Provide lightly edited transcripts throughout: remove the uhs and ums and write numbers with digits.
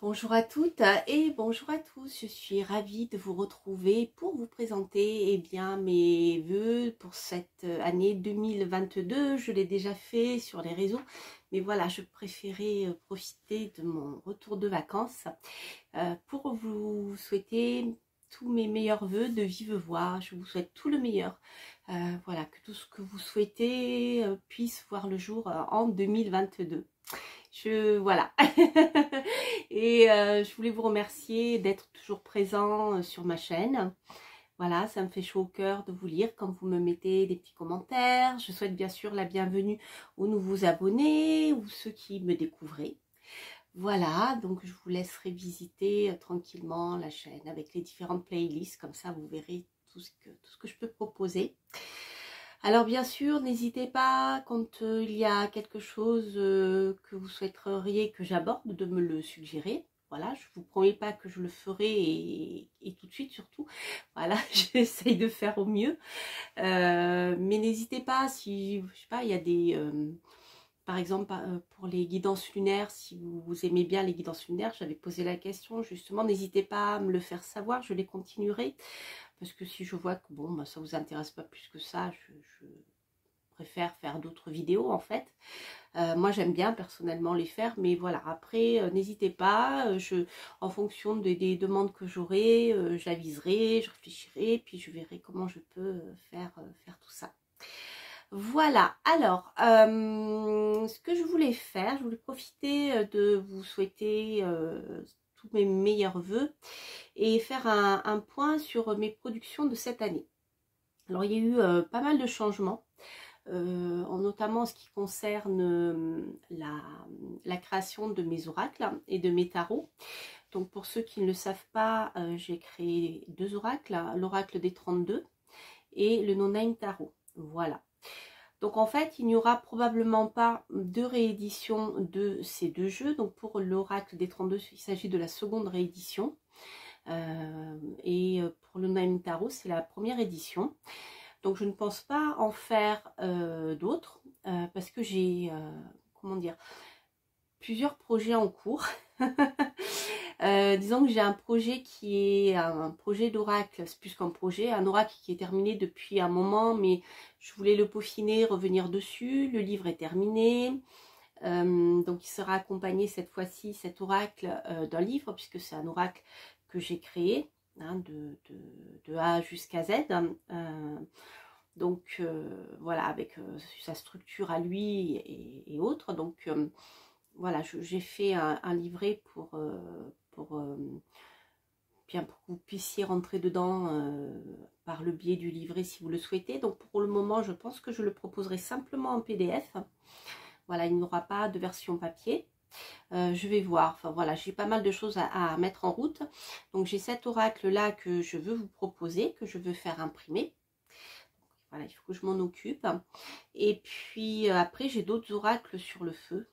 Bonjour à toutes et bonjour à tous, je suis ravie de vous retrouver pour vous présenter mes vœux pour cette année 2022. Je l'ai déjà fait sur les réseaux, mais voilà, je préférais profiter de mon retour de vacances pour vous souhaiter tous mes meilleurs vœux de vive voix. Je vous souhaite tout le meilleur. Voilà, que tout ce que vous souhaitez puisse voir le jour en 2022. Voilà. Et je voulais vous remercier d'être toujours présent sur ma chaîne. Voilà, ça me fait chaud au cœur de vous lire quand vous me mettez des petits commentaires. Je souhaite bien sûr la bienvenue aux nouveaux abonnés ou ceux qui me découvrent. Voilà, donc je vous laisserai visiter tranquillement la chaîne avec les différentes playlists. Comme ça, vous verrez tout ce que je peux proposer. Alors bien sûr, n'hésitez pas quand il y a quelque chose que vous souhaiteriez que j'aborde, de me le suggérer. Voilà, je vous promets pas que je le ferai et tout de suite surtout. Voilà, j'essaye de faire au mieux. Mais n'hésitez pas si, je sais pas, il y a des... par exemple, pour les guidances lunaires, si vous aimez bien les guidances lunaires, j'avais posé la question justement, n'hésitez pas à me le faire savoir, je les continuerai. Parce que si je vois que bon, bah, ça vous intéresse pas plus que ça, je préfère faire d'autres vidéos en fait. Moi j'aime bien personnellement les faire, mais voilà, après n'hésitez pas, en fonction des demandes que j'aurai, j'aviserai, je réfléchirai, puis je verrai comment je peux faire tout ça. Voilà, alors, ce que je voulais faire, je voulais profiter de vous souhaiter tous mes meilleurs vœux et faire un point sur mes productions de cette année. Alors, il y a eu pas mal de changements, notamment en ce qui concerne la création de mes oracles et de mes tarots. Donc, pour ceux qui ne le savent pas, j'ai créé deux oracles, l'oracle des 32 et le No-Name Tarot. Voilà. Donc en fait, il n'y aura probablement pas de réédition de ces deux jeux. Donc pour l'oracle des 32, il s'agit de la seconde réédition. Et pour le No-Name Tarot, c'est la première édition. Donc je ne pense pas en faire d'autres parce que j'ai, comment dire, plusieurs projets en cours. Disons que j'ai un projet qui est un projet d'oracle, c'est plus qu'un projet, un oracle qui est terminé depuis un moment, mais je voulais le peaufiner, revenir dessus. Le livre est terminé, donc il sera accompagné cette fois-ci, cet oracle, d'un livre, puisque c'est un oracle que j'ai créé, hein, de A jusqu'à Z. Donc voilà, avec sa structure à lui et autres. Donc voilà, j'ai fait un livret bien pour que vous puissiez rentrer dedans par le biais du livret si vous le souhaitez. Donc pour le moment, je pense que je le proposerai simplement en PDF. Voilà, il n'y aura pas de version papier. Je vais voir, enfin voilà, j'ai pas mal de choses à mettre en route. Donc j'ai cet oracle là que je veux vous proposer, que je veux faire imprimer. Voilà, il faut que je m'en occupe. Et puis après, j'ai d'autres oracles sur le feu.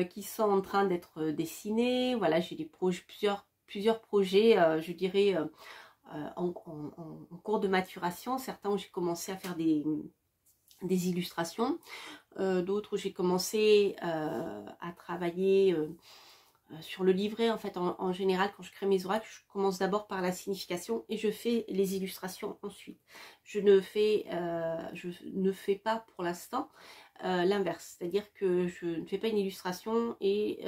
Qui sont en train d'être dessinés. Voilà, j'ai des projets, plusieurs projets, je dirais, en cours de maturation. Certains où j'ai commencé à faire des illustrations, d'autres où j'ai commencé à travailler sur le livret. En fait, en général, quand je crée mes oracles, je commence d'abord par la signification et je fais les illustrations ensuite. Je ne fais pas pour l'instant l'inverse, c'est-à-dire que je ne fais pas une illustration et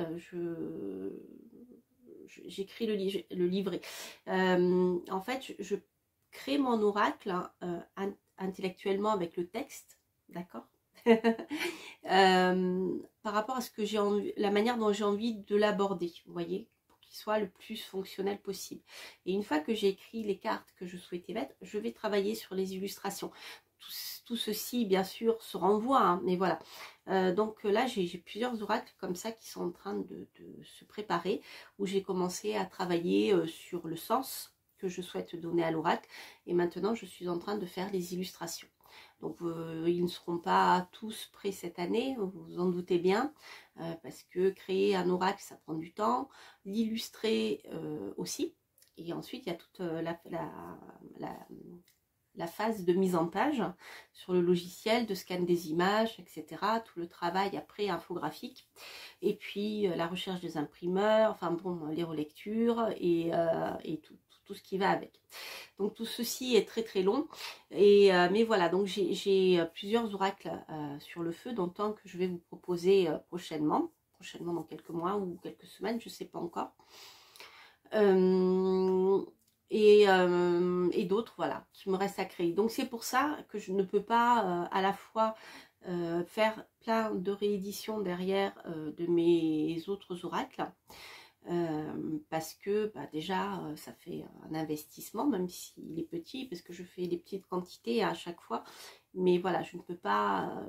j'écris le livret. En fait, je crée mon oracle intellectuellement avec le texte, d'accord. Par rapport à ce que j'ai envie, la manière dont j'ai envie de l'aborder, vous voyez, pour qu'il soit le plus fonctionnel possible. Et une fois que j'ai écrit les cartes que je souhaitais mettre, je vais travailler sur les illustrations. Tout ceci, bien sûr, se renvoie, hein, mais voilà. Donc là, j'ai plusieurs oracles comme ça qui sont en train de se préparer, où j'ai commencé à travailler sur le sens que je souhaite donner à l'oracle. Et maintenant, je suis en train de faire les illustrations. Donc ils ne seront pas tous prêts cette année, vous vous en doutez bien, parce que créer un oracle, ça prend du temps, l'illustrer aussi, et ensuite il y a toute la phase de mise en page sur le logiciel, de scan des images, etc. Tout le travail après infographique. Et puis la recherche des imprimeurs, enfin bon, les relectures et tout ce qui va avec. Donc tout ceci est très très long. Et, mais voilà, donc j'ai plusieurs oracles sur le feu, dont un que je vais vous proposer prochainement dans quelques mois ou quelques semaines, je ne sais pas encore. Et d'autres, voilà, qui me restent à créer. Donc c'est pour ça que je ne peux pas à la fois faire plein de rééditions derrière de mes autres oracles. Parce que bah, déjà ça fait un investissement, même s'il est petit, parce que je fais des petites quantités à chaque fois, mais voilà, je ne peux pas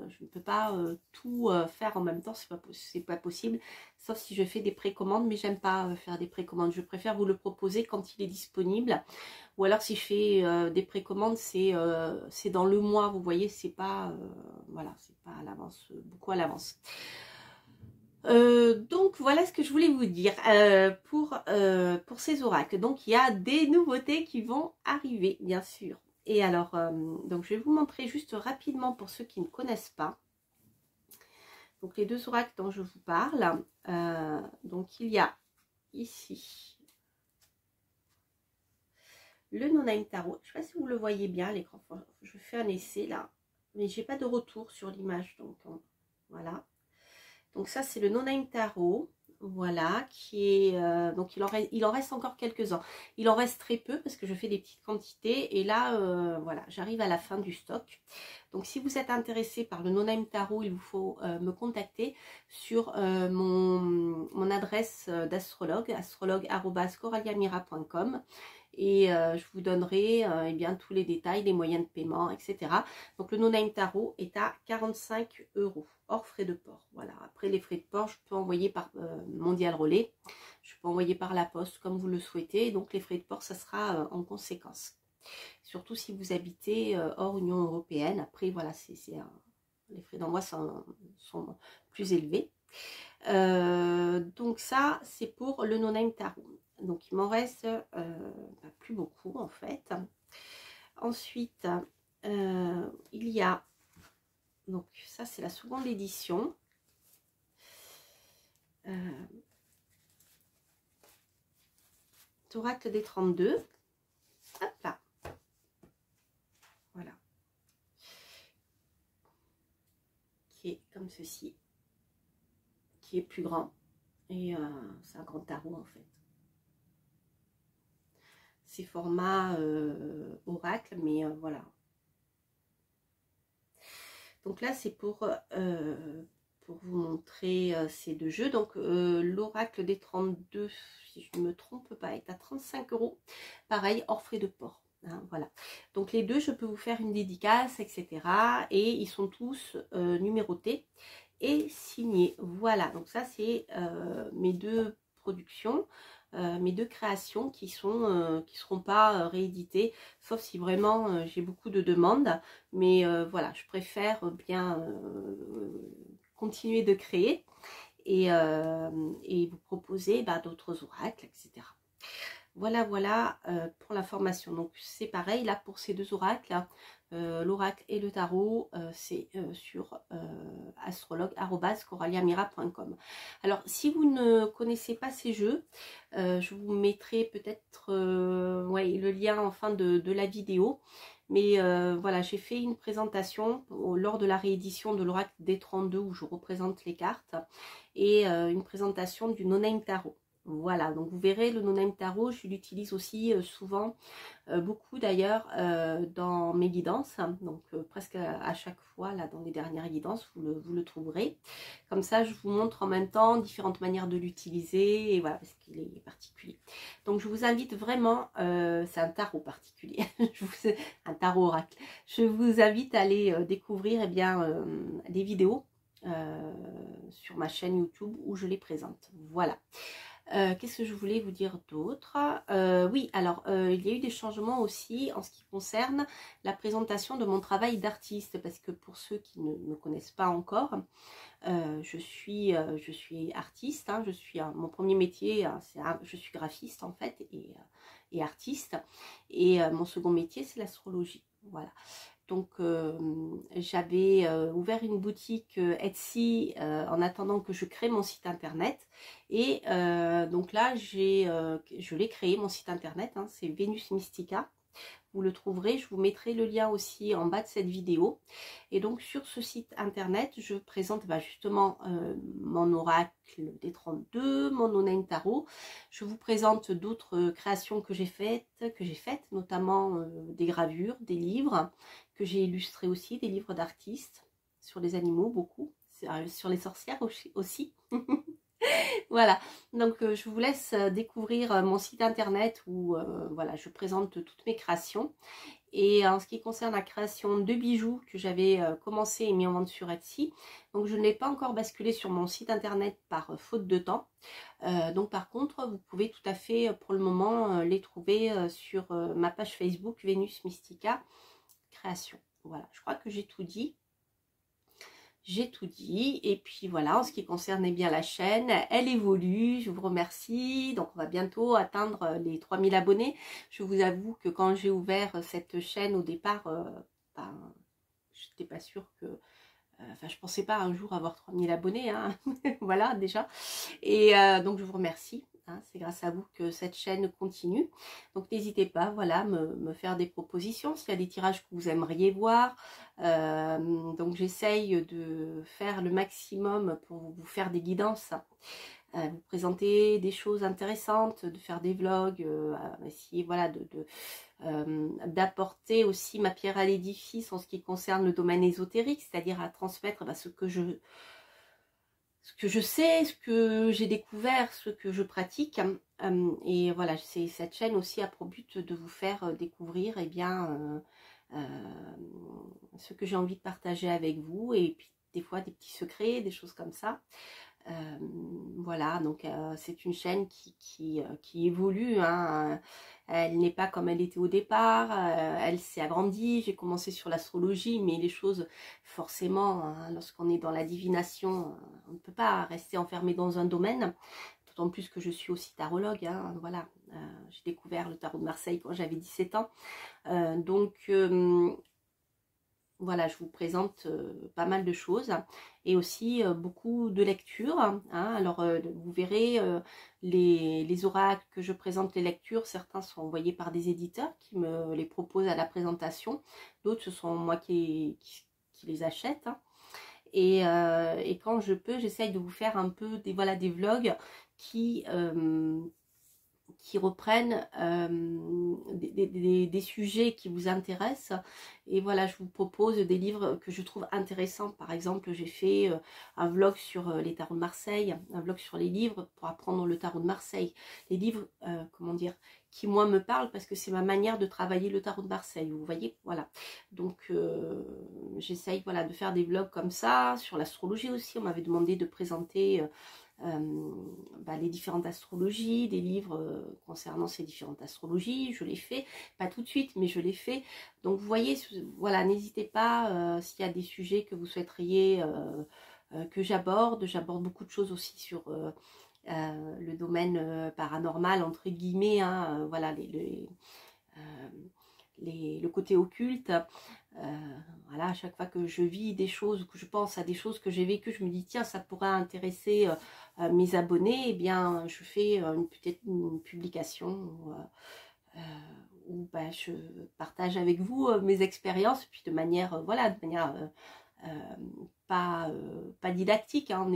tout faire en même temps, c'est pas possible, sauf si je fais des précommandes, mais j'aime pas faire des précommandes, je préfère vous le proposer quand il est disponible, ou alors si je fais des précommandes, c'est dans le mois, vous voyez, c'est pas voilà, c'est pas à l'avance, beaucoup à l'avance. Donc voilà ce que je voulais vous dire pour ces oracles. Donc il y a des nouveautés qui vont arriver, bien sûr. Et alors, donc je vais vous montrer juste rapidement pour ceux qui ne connaissent pas. Donc les deux oracles dont je vous parle. Donc il y a ici le No-Name Tarot. Je ne sais pas si vous le voyez bien à l'écran. Je fais un essai là, mais j'ai pas de retour sur l'image. Donc voilà. Donc ça c'est le No-Name Tarot, voilà, qui est donc il en reste encore quelques-uns. Il en reste très peu parce que je fais des petites quantités et là voilà, j'arrive à la fin du stock. Donc si vous êtes intéressé par le No-Name Tarot, il vous faut me contacter sur mon adresse d'astrologue, astrologue@coraliamira.com. Et je vous donnerai eh bien, tous les détails, les moyens de paiement, etc. Donc le No-Name Tarot est à 45 €, hors frais de port. Voilà. Après les frais de port, je peux envoyer par Mondial Relais, je peux envoyer par la poste comme vous le souhaitez. Donc les frais de port, ça sera en conséquence. Surtout si vous habitez hors Union Européenne. Après, voilà, les frais d'envoi sont plus élevés. Donc ça, c'est pour le No-Name Tarot. Donc il m'en reste plus beaucoup en fait. Ensuite, il y a, donc ça c'est la seconde édition. Oracle des 32. Hop là. Voilà. Qui est comme ceci. Qui est plus grand. Et c'est un grand tarot en fait. C'est format oracle, mais voilà. Donc là, c'est pour vous montrer ces deux jeux. Donc l'oracle des 32, si je ne me trompe pas, est à 35 €. Pareil, hors frais de port. Hein, voilà. Donc les deux, je peux vous faire une dédicace, etc. Et ils sont tous numérotés et signés. Voilà, donc ça c'est mes deux productions. Mes deux créations qui seront pas rééditées, sauf si vraiment j'ai beaucoup de demandes, mais voilà, je préfère bien continuer de créer et vous proposer d'autres oracles, etc. Voilà, voilà pour l'information. Donc c'est pareil là pour ces deux oracles, hein, l'oracle et le tarot, c'est sur astrologue@coraliamira.com. Alors si vous ne connaissez pas ces jeux, je vous mettrai peut-être ouais, le lien en fin de la vidéo. Mais voilà, j'ai fait une présentation lors de la réédition de l'oracle des 32 où je représente les cartes et une présentation du No-Name Tarot. Voilà, donc vous verrez le No-Name Tarot, je l'utilise aussi souvent, beaucoup d'ailleurs dans mes guidances, hein, donc presque à chaque fois, là dans les dernières guidances, vous le trouverez. Comme ça, je vous montre en même temps différentes manières de l'utiliser, et voilà, parce qu'il est particulier. Donc je vous invite vraiment, c'est un tarot particulier, un tarot oracle, je vous invite à aller découvrir eh bien, des vidéos sur ma chaîne YouTube où je les présente. Voilà. Qu'est-ce que je voulais vous dire d'autre? Oui, alors il y a eu des changements aussi en ce qui concerne la présentation de mon travail d'artiste, parce que pour ceux qui ne me connaissent pas encore, je suis artiste, hein, mon premier métier, je suis graphiste en fait et artiste, et mon second métier c'est l'astrologie. Voilà. Donc j'avais ouvert une boutique Etsy en attendant que je crée mon site internet. Et donc là, je l'ai créé, mon site internet, hein, c'est Venus Mystica. Vous le trouverez, je vous mettrai le lien aussi en bas de cette vidéo. Et donc sur ce site internet, je présente justement mon oracle des 32, mon no-name tarot. Je vous présente d'autres créations que j'ai faites, notamment des gravures, des livres que j'ai illustrés aussi, des livres d'artistes sur les animaux, beaucoup, sur les sorcières aussi. Voilà, donc je vous laisse découvrir mon site internet où voilà, je présente toutes mes créations. Et en ce qui concerne la création de bijoux que j'avais commencé et mis en vente sur Etsy, donc je ne l'ai pas encore basculé sur mon site internet par faute de temps. Donc par contre, vous pouvez tout à fait pour le moment les trouver sur ma page Facebook Venus Mystica Création. Voilà, je crois que j'ai tout dit. J'ai tout dit, et puis voilà, en ce qui concerne bien la chaîne, elle évolue, je vous remercie. Donc on va bientôt atteindre les 3000 abonnés. Je vous avoue que quand j'ai ouvert cette chaîne au départ, je n'étais pas sûre que... Enfin, je pensais pas un jour avoir 3000 abonnés, hein. Voilà déjà. Et donc je vous remercie. Hein, c'est grâce à vous que cette chaîne continue. Donc n'hésitez pas, voilà, me faire des propositions s'il y a des tirages que vous aimeriez voir. Donc j'essaye de faire le maximum pour vous faire des guidances, vous présenter des choses intéressantes, de faire des vlogs, essayer voilà d'apporter aussi ma pierre à l'édifice en ce qui concerne le domaine ésotérique, c'est-à-dire à transmettre ce que je sais, ce que j'ai découvert, ce que je pratique. Et voilà, cette chaîne aussi a pour but de vous faire découvrir ce que j'ai envie de partager avec vous, et puis des fois des petits secrets, des choses comme ça. Voilà, donc c'est une chaîne qui évolue, hein. Elle n'est pas comme elle était au départ, elle s'est agrandie. J'ai commencé sur l'astrologie, mais les choses, forcément, hein, lorsqu'on est dans la divination, on ne peut pas rester enfermé dans un domaine, d'autant plus que je suis aussi tarologue, hein, voilà. J'ai découvert le tarot de Marseille quand j'avais 17 ans, voilà, je vous présente pas mal de choses et aussi beaucoup de lectures, hein. Alors vous verrez les oracles que je présente, les lectures, certains sont envoyés par des éditeurs qui me les proposent à la présentation, d'autres ce sont moi qui les achète, hein. Et quand je peux, j'essaye de vous faire un peu des vlogs qui reprennent des sujets qui vous intéressent. Et voilà, je vous propose des livres que je trouve intéressants. Par exemple, j'ai fait un vlog sur les tarots de Marseille, un vlog sur les livres pour apprendre le tarot de Marseille. Les livres, comment dire, qui moi me parlent parce que c'est ma manière de travailler le tarot de Marseille, vous voyez, voilà. Donc j'essaye voilà, de faire des vlogs comme ça, sur l'astrologie aussi. On m'avait demandé de présenter les différentes astrologies, des livres concernant ces différentes astrologies. Je l'ai fait, pas tout de suite, mais je l'ai fait. Donc vous voyez, voilà, n'hésitez pas s'il y a des sujets que vous souhaiteriez que j'aborde. J'aborde beaucoup de choses aussi sur le domaine paranormal, entre guillemets, hein, voilà, le côté occulte. Voilà, à chaque fois que je vis des choses, que je pense à des choses que j'ai vécues, je me dis tiens, ça pourrait intéresser mes abonnés, et bien je fais peut-être une publication où je partage avec vous mes expériences, puis de manière voilà, de manière pas didactique, hein,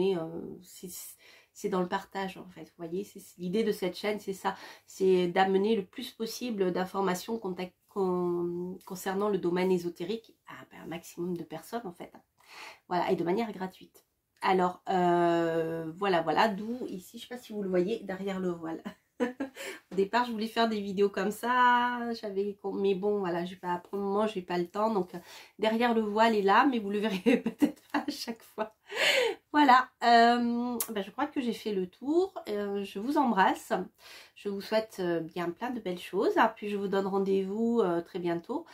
c'est dans le partage en fait, vous voyez, c'est l'idée de cette chaîne, c'est ça, c'est d'amener le plus possible d'informations concernant le domaine ésotérique à un maximum de personnes en fait, voilà, et de manière gratuite. Alors voilà, d'où ici, je sais pas si vous le voyez, derrière le voile. Au départ, je voulais faire des vidéos comme ça, mais bon, voilà, pour le moment, j'ai pas le temps, donc derrière le voile est là, mais vous le verrez peut-être pas à chaque fois. Voilà, je crois que j'ai fait le tour. Je vous embrasse, je vous souhaite bien plein de belles choses, puis je vous donne rendez-vous très bientôt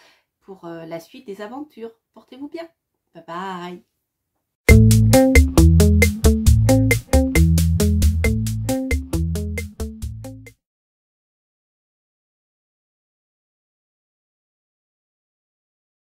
pour la suite des aventures. Portez-vous bien, bye bye.